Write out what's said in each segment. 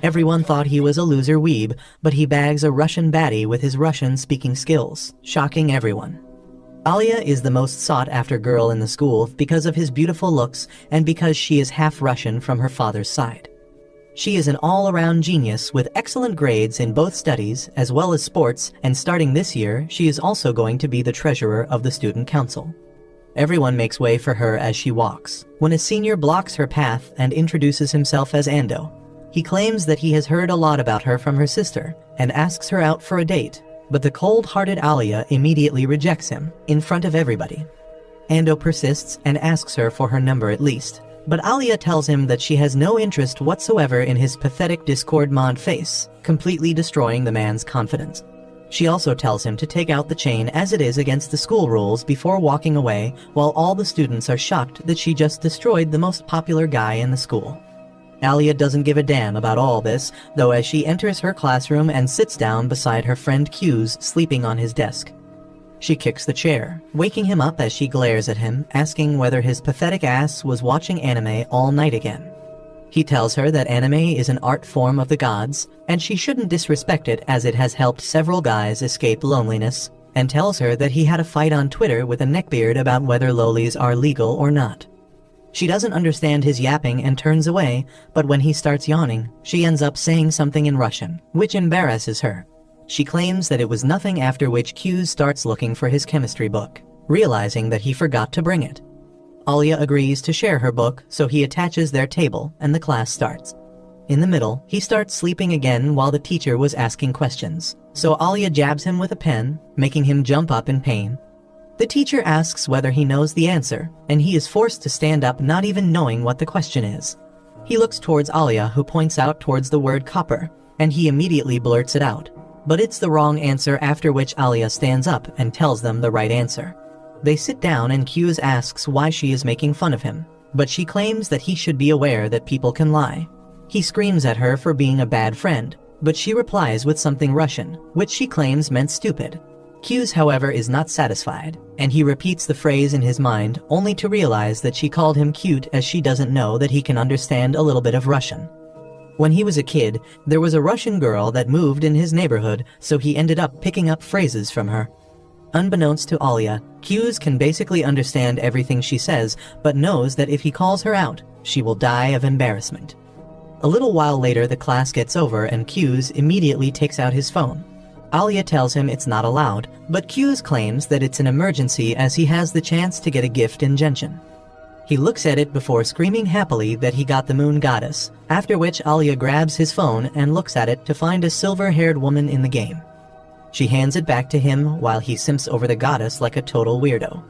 Everyone thought he was a loser weeb, but he bags a Russian baddie with his Russian-speaking skills, shocking everyone. Alia is the most sought-after girl in the school because of his beautiful looks and because she is half Russian from her father's side. She is an all-around genius with excellent grades in both studies as well as sports, and starting this year, she is also going to be the treasurer of the student council. Everyone makes way for her as she walks, when a senior blocks her path and introduces himself as Ando. He claims that he has heard a lot about her from her sister and asks her out for a date, but the cold-hearted Alia immediately rejects him in front of everybody. Ando persists and asks her for her number at least, but Alia tells him that she has no interest whatsoever in his pathetic Discord mod face, completely destroying the man's confidence. She also tells him to take out the chain as it is against the school rules before walking away, while all the students are shocked that she just destroyed the most popular guy in the school. Alia doesn't give a damn about all this, though, as she enters her classroom and sits down beside her friend Q's sleeping on his desk. She kicks the chair, waking him up as she glares at him, asking whether his pathetic ass was watching anime all night again. He tells her that anime is an art form of the gods, and she shouldn't disrespect it as it has helped several guys escape loneliness, and tells her that he had a fight on Twitter with a neckbeard about whether lolis are legal or not. She doesn't understand his yapping and turns away, but when he starts yawning, she ends up saying something in Russian, which embarrasses her. She claims that it was nothing, after which Q starts looking for his chemistry book, realizing that he forgot to bring it. Alia agrees to share her book, so he attaches their table and the class starts. In the middle, he starts sleeping again while the teacher was asking questions, so Alia jabs him with a pen, making him jump up in pain. The teacher asks whether he knows the answer, and he is forced to stand up not even knowing what the question is. He looks towards Alia, who points out towards the word copper, and he immediately blurts it out. But it's the wrong answer, after which Alia stands up and tells them the right answer. They sit down and Q's asks why she is making fun of him, but she claims that he should be aware that people can lie. He screams at her for being a bad friend, but she replies with something Russian, which she claims meant stupid. Q's, however, is not satisfied, and he repeats the phrase in his mind only to realize that she called him cute, as she doesn't know that he can understand a little bit of Russian. When he was a kid, there was a Russian girl that moved in his neighborhood, so he ended up picking up phrases from her. Unbeknownst to Alia, Q's can basically understand everything she says, but knows that if he calls her out, she will die of embarrassment. A little while later, the class gets over and Q's immediately takes out his phone. Alia tells him it's not allowed, but Q's claims that it's an emergency as he has the chance to get a gift in Genshin. He looks at it before screaming happily that he got the moon goddess, after which Alia grabs his phone and looks at it to find a silver-haired woman in the game. She hands it back to him while he simps over the goddess like a total weirdo.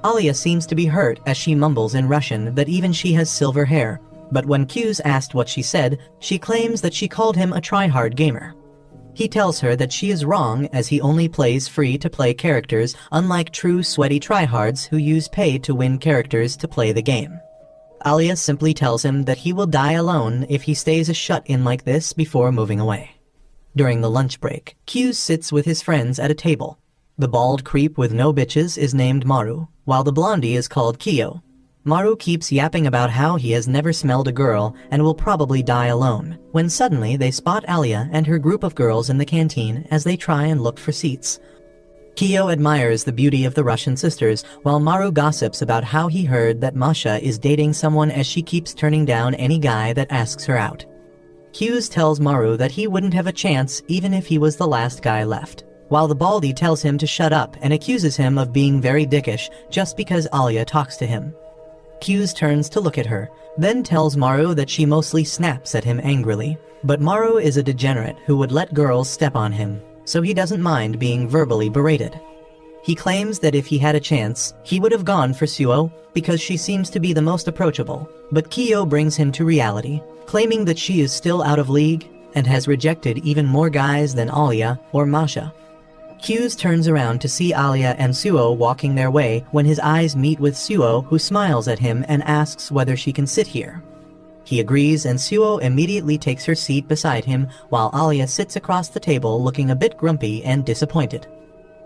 Alia seems to be hurt as she mumbles in Russian that even she has silver hair, but when Q's asked what she said, she claims that she called him a try-hard gamer. He tells her that she is wrong, as he only plays free-to-play characters, unlike true sweaty tryhards who use pay to win characters to play the game. Alia simply tells him that he will die alone if he stays a shut-in like this before moving away. During the lunch break, Q sits with his friends at a table. The bald creep with no bitches is named Maru, while the blondie is called Kyo. Maru keeps yapping about how he has never smelled a girl and will probably die alone, when suddenly they spot Alia and her group of girls in the canteen as they try and look for seats. Kyo admires the beauty of the Russian sisters, while Maru gossips about how he heard that Masha is dating someone as she keeps turning down any guy that asks her out. Q's tells Maru that he wouldn't have a chance even if he was the last guy left, while the baldy tells him to shut up and accuses him of being very dickish just because Alia talks to him. Q's turns to look at her, then tells Maru that she mostly snaps at him angrily, but Maru is a degenerate who would let girls step on him, so he doesn't mind being verbally berated. He claims that if he had a chance, he would have gone for Suo because she seems to be the most approachable, but Kyo brings him to reality, claiming that she is still out of league and has rejected even more guys than Alia or Masha. Q's turns around to see Alia and Suo walking their way when his eyes meet with Suo, who smiles at him and asks whether she can sit here. He agrees and Suo immediately takes her seat beside him while Alia sits across the table looking a bit grumpy and disappointed.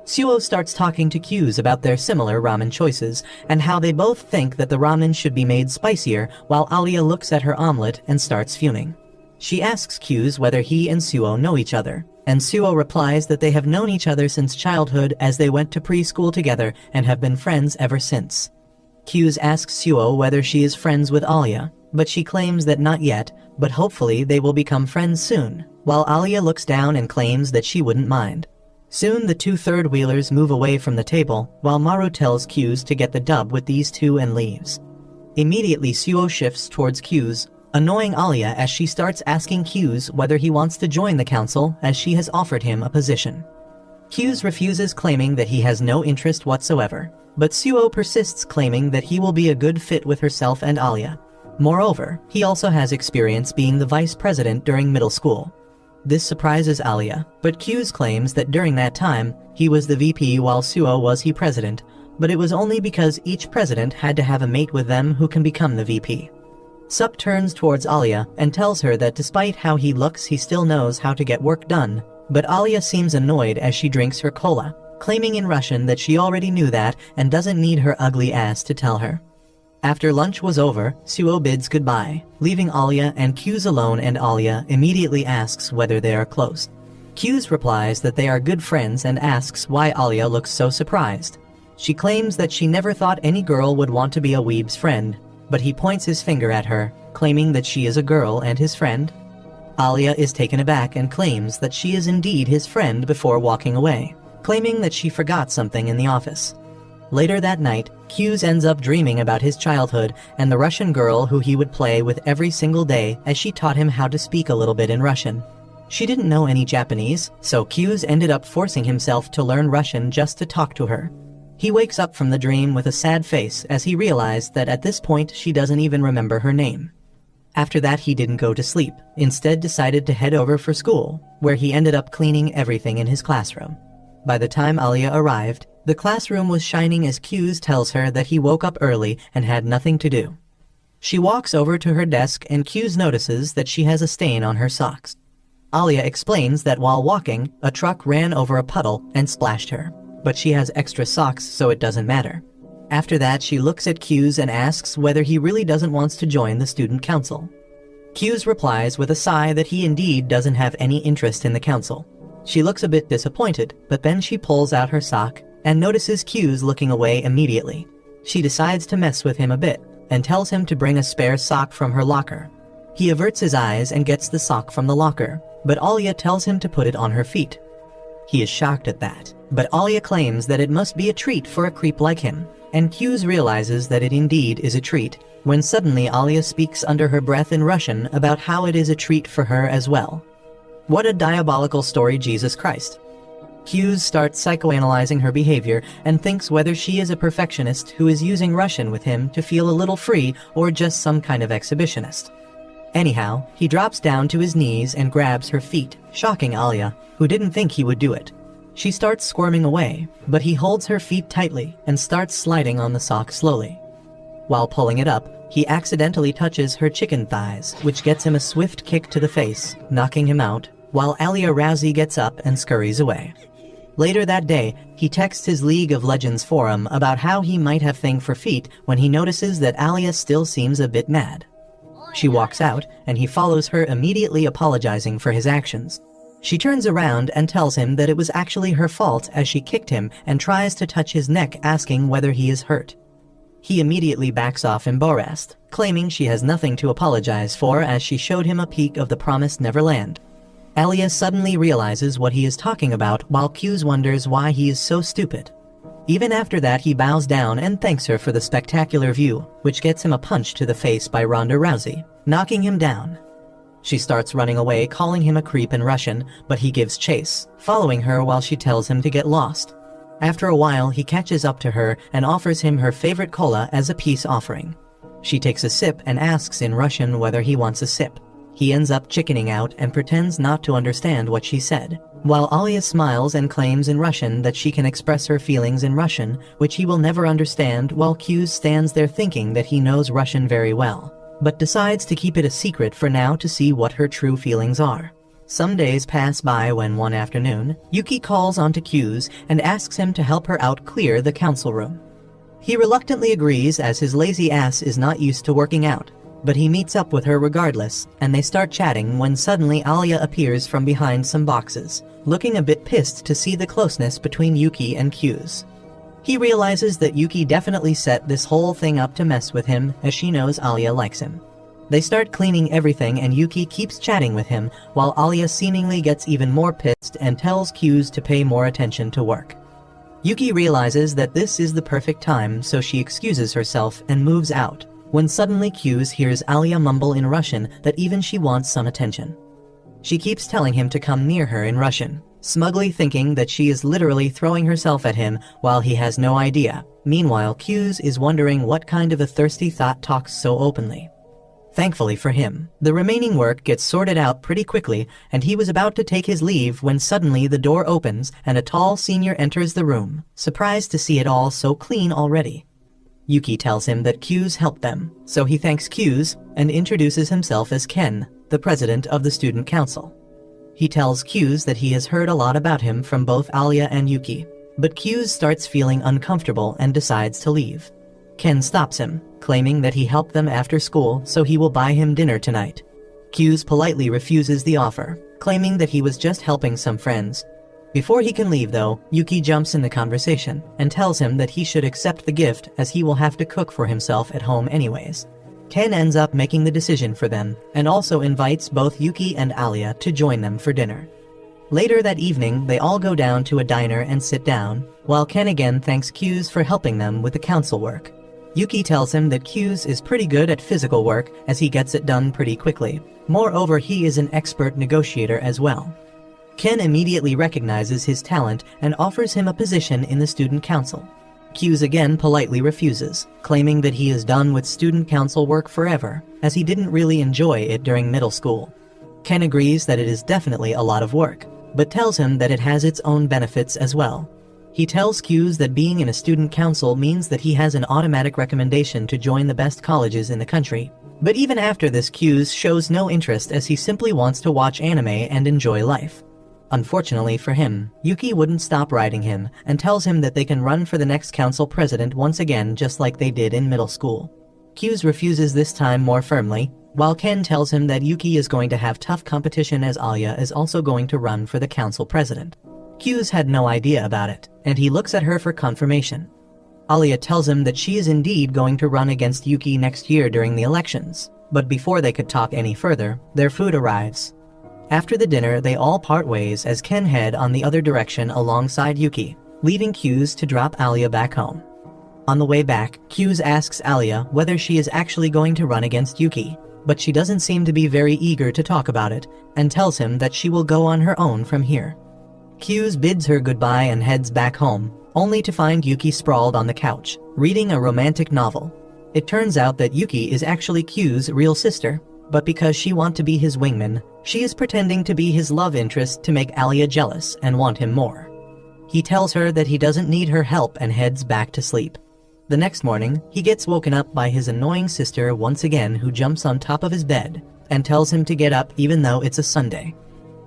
Suo starts talking to Q's about their similar ramen choices and how they both think that the ramen should be made spicier, while Alia looks at her omelet and starts fuming. She asks Q's whether he and Suo know each other, and Suo replies that they have known each other since childhood as they went to preschool together and have been friends ever since. Q's asks Suo whether she is friends with Alia, but she claims that not yet, but hopefully they will become friends soon, while Alia looks down and claims that she wouldn't mind. Soon the two third-wheelers move away from the table, while Maru tells Q's to get the dub with these two and leaves. Immediately Suo shifts towards Q's, annoying Alia as she starts asking Q's whether he wants to join the council as she has offered him a position. Q's refuses, claiming that he has no interest whatsoever, but Suo persists, claiming that he will be a good fit with herself and Alia. Moreover, he also has experience being the vice president during middle school. This surprises Alia, but Q's claims that during that time, he was the VP while Suo was he president, but it was only because each president had to have a mate with them who can become the VP. Sup turns towards Alia and tells her that despite how he looks, he still knows how to get work done, but Alia seems annoyed as she drinks her cola, claiming in Russian that she already knew that and doesn't need her ugly ass to tell her. After lunch was over, Suo bids goodbye, leaving Alia and Q's alone, and Alia immediately asks whether they are close. Q's replies that they are good friends and asks why Alia looks so surprised. She claims that she never thought any girl would want to be a weeb's friend, but he points his finger at her, claiming that she is a girl and his friend. Alia is taken aback and claims that she is indeed his friend before walking away, claiming that she forgot something in the office. Later that night, Q's ends up dreaming about his childhood and the Russian girl who he would play with every single day as she taught him how to speak a little bit in Russian. She didn't know any Japanese, so Q's ended up forcing himself to learn Russian just to talk to her. He wakes up from the dream with a sad face as he realized that at this point she doesn't even remember her name. After that he didn't go to sleep, instead decided to head over for school, where he ended up cleaning everything in his classroom. By the time Alia arrived, the classroom was shining as Q's tells her that he woke up early and had nothing to do. She walks over to her desk and Q's notices that she has a stain on her socks. Alia explains that while walking, a truck ran over a puddle and splashed her, but she has extra socks so it doesn't matter. After that she looks at Q's and asks whether he really doesn't want to join the student council. Q's replies with a sigh that he indeed doesn't have any interest in the council. She looks a bit disappointed, but then she pulls out her sock and notices Q's looking away immediately. She decides to mess with him a bit and tells him to bring a spare sock from her locker. He averts his eyes and gets the sock from the locker, but Alia tells him to put it on her feet. He is shocked at that, but Alia claims that it must be a treat for a creep like him, and Q's realizes that it indeed is a treat, when suddenly Alia speaks under her breath in Russian about how it is a treat for her as well. What a diabolical story, Jesus Christ. Q's starts psychoanalyzing her behavior and thinks whether she is a perfectionist who is using Russian with him to feel a little free or just some kind of exhibitionist. Anyhow, he drops down to his knees and grabs her feet, shocking Alia, who didn't think he would do it. She starts squirming away, but he holds her feet tightly and starts sliding on the sock slowly. While pulling it up, he accidentally touches her chicken thighs, which gets him a swift kick to the face, knocking him out, while Alia Rousey gets up and scurries away. Later that day, he texts his League of Legends forum about how he might have thing for feet when he notices that Alia still seems a bit mad. She walks out, and he follows her, immediately apologizing for his actions. She turns around and tells him that it was actually her fault as she kicked him and tries to touch his neck, asking whether he is hurt. He immediately backs off embarrassed, claiming she has nothing to apologize for as she showed him a peek of the promised Neverland. Alia suddenly realizes what he is talking about while Q's wonders why he is so stupid. Even after that he bows down and thanks her for the spectacular view, which gets him a punch to the face by Ronda Rousey, knocking him down. She starts running away, calling him a creep in Russian, but he gives chase, following her while she tells him to get lost. After a while he catches up to her and offers him her favorite cola as a peace offering. She takes a sip and asks in Russian whether he wants a sip. He ends up chickening out and pretends not to understand what she said, while Alia smiles and claims in Russian that she can express her feelings in Russian, which he will never understand, while Q stands there thinking that he knows Russian very well, but decides to keep it a secret for now to see what her true feelings are. Some days pass by when one afternoon, Yuki calls onto Q's and asks him to help her out clear the council room. He reluctantly agrees as his lazy ass is not used to working out. but he meets up with her regardless, and they start chatting when suddenly Alia appears from behind some boxes, looking a bit pissed to see the closeness between Yuki and Q's. He realizes that Yuki definitely set this whole thing up to mess with him, as she knows Alia likes him. They start cleaning everything and Yuki keeps chatting with him, while Alia seemingly gets even more pissed and tells Q's to pay more attention to work. Yuki realizes that this is the perfect time, so she excuses herself and moves out, when suddenly Q's hears Alia mumble in Russian that even she wants some attention. She keeps telling him to come near her in Russian, smugly thinking that she is literally throwing herself at him while he has no idea. Meanwhile, Q's is wondering what kind of a thirsty thought talks so openly. Thankfully for him, the remaining work gets sorted out pretty quickly, and he was about to take his leave when suddenly the door opens and a tall senior enters the room, surprised to see it all so clean already. Yuki tells him that Q's helped them, so he thanks Q's and introduces himself as Ken, the president of the student council. He tells Q's that he has heard a lot about him from both Alia and Yuki, but Q's starts feeling uncomfortable and decides to leave. Ken stops him, claiming that he helped them after school so he will buy him dinner tonight. Q's politely refuses the offer, claiming that he was just helping some friends. Before he can leave though, Yuki jumps in the conversation and tells him that he should accept the gift as he will have to cook for himself at home anyways. Ken ends up making the decision for them and also invites both Yuki and Alia to join them for dinner. Later that evening, they all go down to a diner and sit down, while Ken again thanks Q's for helping them with the council work. Yuki tells him that Q's is pretty good at physical work as he gets it done pretty quickly. Moreover, he is an expert negotiator as well. Ken immediately recognizes his talent and offers him a position in the student council. Q's again politely refuses, claiming that he is done with student council work forever, as he didn't really enjoy it during middle school. Ken agrees that it is definitely a lot of work, but tells him that it has its own benefits as well. He tells Q's that being in a student council means that he has an automatic recommendation to join the best colleges in the country. But even after this, Q's shows no interest as he simply wants to watch anime and enjoy life. Unfortunately for him, Yuki wouldn't stop writing him and tells him that they can run for the next council president once again just like they did in middle school. Q's refuses this time more firmly, while Ken tells him that Yuki is going to have tough competition as Alia is also going to run for the council president. Q's had no idea about it, and he looks at her for confirmation. Alia tells him that she is indeed going to run against Yuki next year during the elections, but before they could talk any further, their food arrives. After the dinner, they all part ways as Ken head on the other direction alongside Yuki, leaving Q's to drop Alia back home. On the way back, Q's asks Alia whether she is actually going to run against Yuki, but she doesn't seem to be very eager to talk about it, and tells him that she will go on her own from here. Q's bids her goodbye and heads back home, only to find Yuki sprawled on the couch, reading a romantic novel. It turns out that Yuki is actually Q's real sister, but because she wants to be his wingman, she is pretending to be his love interest to make Alia jealous and want him more. He tells her that he doesn't need her help and heads back to sleep. The next morning, he gets woken up by his annoying sister once again, who jumps on top of his bed and tells him to get up even though it's a Sunday.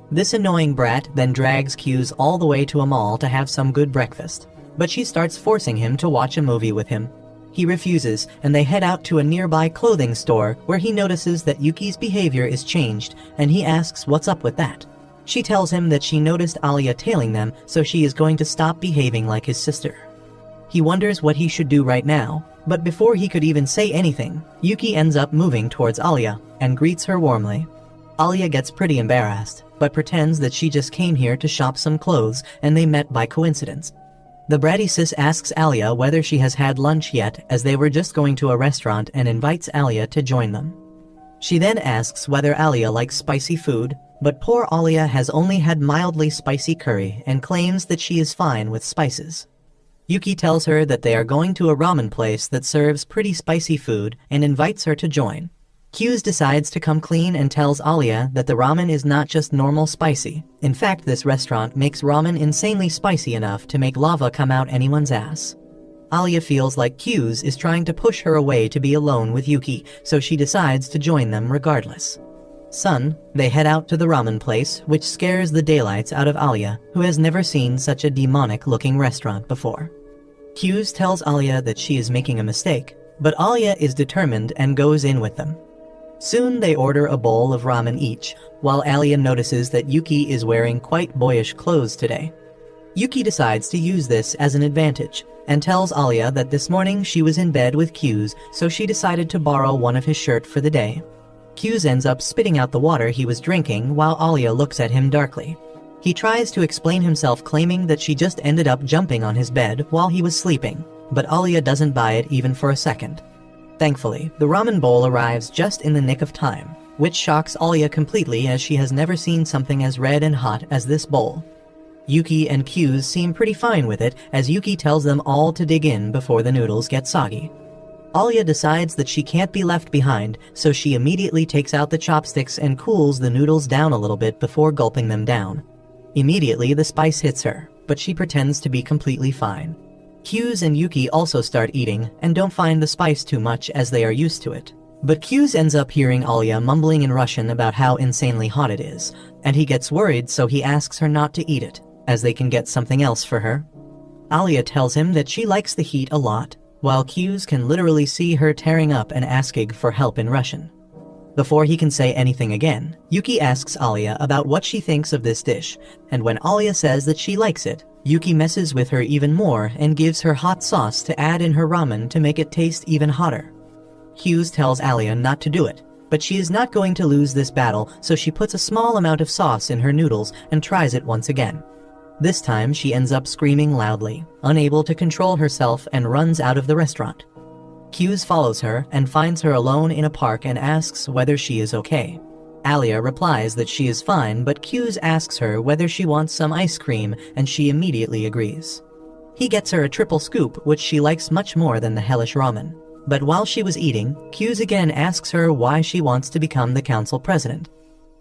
This annoying brat then drags Q's all the way to a mall to have some good breakfast, but she starts forcing him to watch a movie with him. He refuses, and they head out to a nearby clothing store where he notices that Yuki's behavior is changed, and he asks what's up with that. She tells him that she noticed Alia tailing them, so she is going to stop behaving like his sister. He wonders what he should do right now, but before he could even say anything, Yuki ends up moving towards Alia and greets her warmly. Alia gets pretty embarrassed, but pretends that she just came here to shop some clothes and they met by coincidence. The bratty sis asks Alia whether she has had lunch yet, as they were just going to a restaurant, and invites Alia to join them. She then asks whether Alia likes spicy food, but poor Alia has only had mildly spicy curry and claims that she is fine with spices. Yuki tells her that they are going to a ramen place that serves pretty spicy food and invites her to join. Q's decides to come clean and tells Alia that the ramen is not just normal spicy. In fact, this restaurant makes ramen insanely spicy enough to make lava come out anyone's ass. Alia feels like Q's is trying to push her away to be alone with Yuki, so she decides to join them regardless. They head out to the ramen place, which scares the daylights out of Alia, who has never seen such a demonic-looking restaurant before. Q's tells Alia that she is making a mistake, but Alia is determined and goes in with them. Soon they order a bowl of ramen each, while Alia notices that Yuki is wearing quite boyish clothes today. Yuki decides to use this as an advantage, and tells Alia that this morning she was in bed with Q's, so she decided to borrow one of his shirt for the day. Q's ends up spitting out the water he was drinking while Alia looks at him darkly. He tries to explain himself, claiming that she just ended up jumping on his bed while he was sleeping, but Alia doesn't buy it even for a second. Thankfully, the ramen bowl arrives just in the nick of time, which shocks Alia completely as she has never seen something as red and hot as this bowl. Yuki and Q's seem pretty fine with it, as Yuki tells them all to dig in before the noodles get soggy. Alia decides that she can't be left behind, so she immediately takes out the chopsticks and cools the noodles down a little bit before gulping them down. Immediately the spice hits her, but she pretends to be completely fine. Q's and Yuki also start eating and don't find the spice too much as they are used to it. But Q's ends up hearing Alia mumbling in Russian about how insanely hot it is, and he gets worried, so he asks her not to eat it, as they can get something else for her. Alia tells him that she likes the heat a lot, while Q's can literally see her tearing up and asking for help in Russian. Before he can say anything again, Yuki asks Alia about what she thinks of this dish, and when Alia says that she likes it, Yuki messes with her even more and gives her hot sauce to add in her ramen to make it taste even hotter. Q's tells Alia not to do it, but she is not going to lose this battle, so she puts a small amount of sauce in her noodles and tries it once again. This time she ends up screaming loudly, unable to control herself, and runs out of the restaurant. Q's follows her and finds her alone in a park and asks whether she is okay. Alia replies that she is fine, but Q's asks her whether she wants some ice cream, and she immediately agrees. He gets her a triple scoop, which she likes much more than the hellish ramen. But while she was eating, Q's again asks her why she wants to become the council president.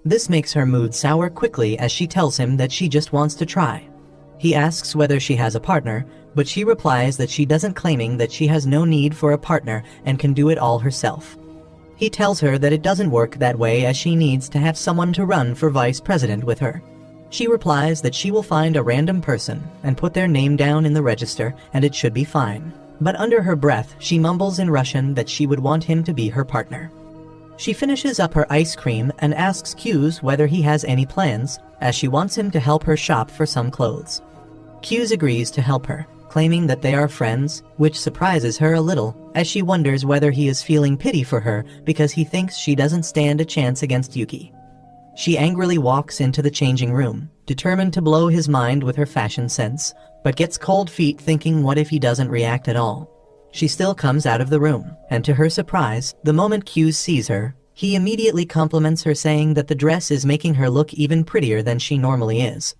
This makes her mood sour quickly as she tells him that she just wants to try. He asks whether she has a partner, but she replies that she doesn't, claiming that she has no need for a partner and can do it all herself. He tells her that it doesn't work that way, as she needs to have someone to run for vice president with her. She replies that she will find a random person and put their name down in the register and it should be fine. But under her breath, she mumbles in Russian that she would want him to be her partner. She finishes up her ice cream and asks Q's whether he has any plans, as she wants him to help her shop for some clothes. Q's agrees to help her, claiming that they are friends, which surprises her a little, as she wonders whether he is feeling pity for her because he thinks she doesn't stand a chance against Yuki. She angrily walks into the changing room, determined to blow his mind with her fashion sense, but gets cold feet thinking what if he doesn't react at all. She still comes out of the room, and to her surprise, the moment Q sees her, he immediately compliments her, saying that the dress is making her look even prettier than she normally is.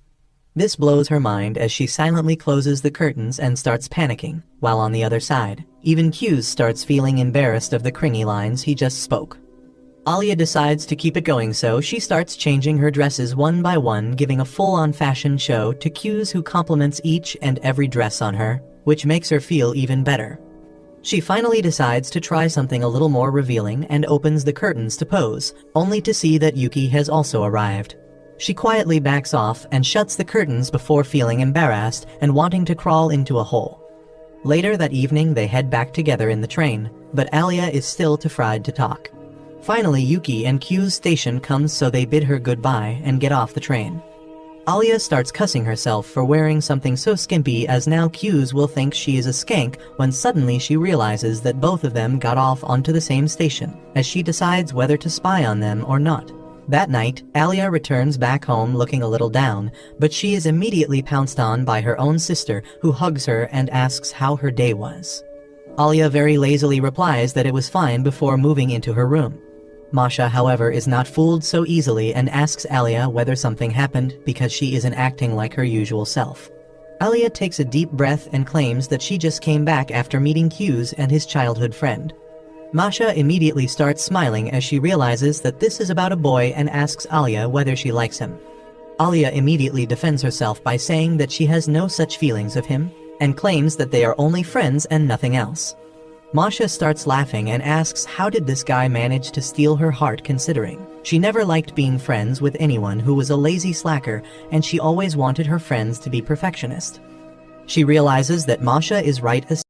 This blows her mind as she silently closes the curtains and starts panicking, while on the other side, even Q starts feeling embarrassed of the cringy lines he just spoke. Alia decides to keep it going, so she starts changing her dresses one by one, giving a full-on fashion show to Q's, who compliments each and every dress on her, which makes her feel even better. She finally decides to try something a little more revealing and opens the curtains to pose, only to see that Yuki has also arrived. She quietly backs off and shuts the curtains before feeling embarrassed and wanting to crawl into a hole. Later that evening they head back together in the train, but Alia is still too fried to talk. Finally, Yuki and Q's station comes, so they bid her goodbye and get off the train. Alia starts cussing herself for wearing something so skimpy, as now Q's will think she is a skank, when suddenly she realizes that both of them got off onto the same station, as she decides whether to spy on them or not. That night, Alia returns back home looking a little down, but she is immediately pounced on by her own sister, who hugs her and asks how her day was. Alia very lazily replies that it was fine before moving into her room. Masha, however, is not fooled so easily and asks Alia whether something happened because she isn't acting like her usual self. Alia takes a deep breath and claims that she just came back after meeting Q's and his childhood friend. Masha immediately starts smiling as she realizes that this is about a boy and asks Alia whether she likes him. Alia immediately defends herself by saying that she has no such feelings of him, and claims that they are only friends and nothing else. Masha starts laughing and asks how did this guy manage to steal her heart, considering she never liked being friends with anyone who was a lazy slacker, and she always wanted her friends to be perfectionist. She realizes that Masha is right as